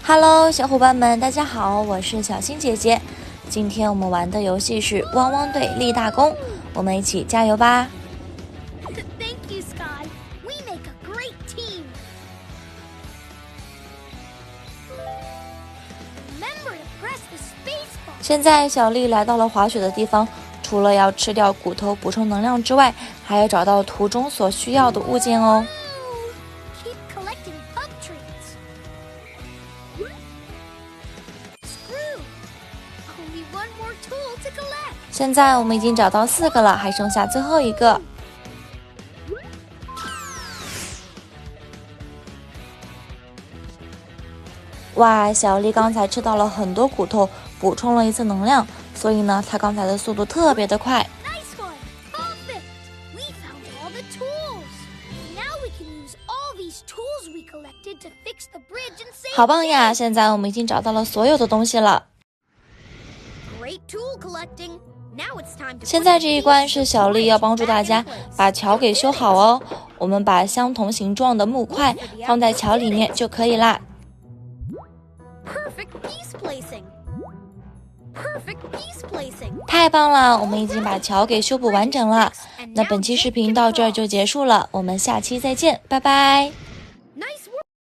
Hello， 小伙伴们，大家好，我是小新姐姐。今天我们玩的游戏是汪汪队立大功，我们一起加油吧！ Thank you, Sky. We make a great team. Remember to press the space bar. 现在小丽来到了滑雪的地方，除了要吃掉骨头补充能量之外，还要找到途中所需要的物件哦。Keep collecting pub treats. Screw. Only one more tool to collect. 现在我们已经找到4个了，还剩下最后一个。哇，小丽刚才吃到了很多骨头，补充了一次能量，所以呢，她刚才的速度特别的快。Nice one. Perfect. We found all the tools. Now we can use all these tools we collected to fix the bridge and save. 好棒呀！现在我们已经找到了所有的东西了。Great tool collecting. Now it's time to. 现在这一关是小丽要帮助大家把桥给修好哦。我们把相同形状的木块放在桥里面就可以啦。Perfect piece placing. Perfect piece placing. 太棒了，我们已经把桥给修补完整了。那本期视频到这儿就结束了，我们下期再见，拜拜。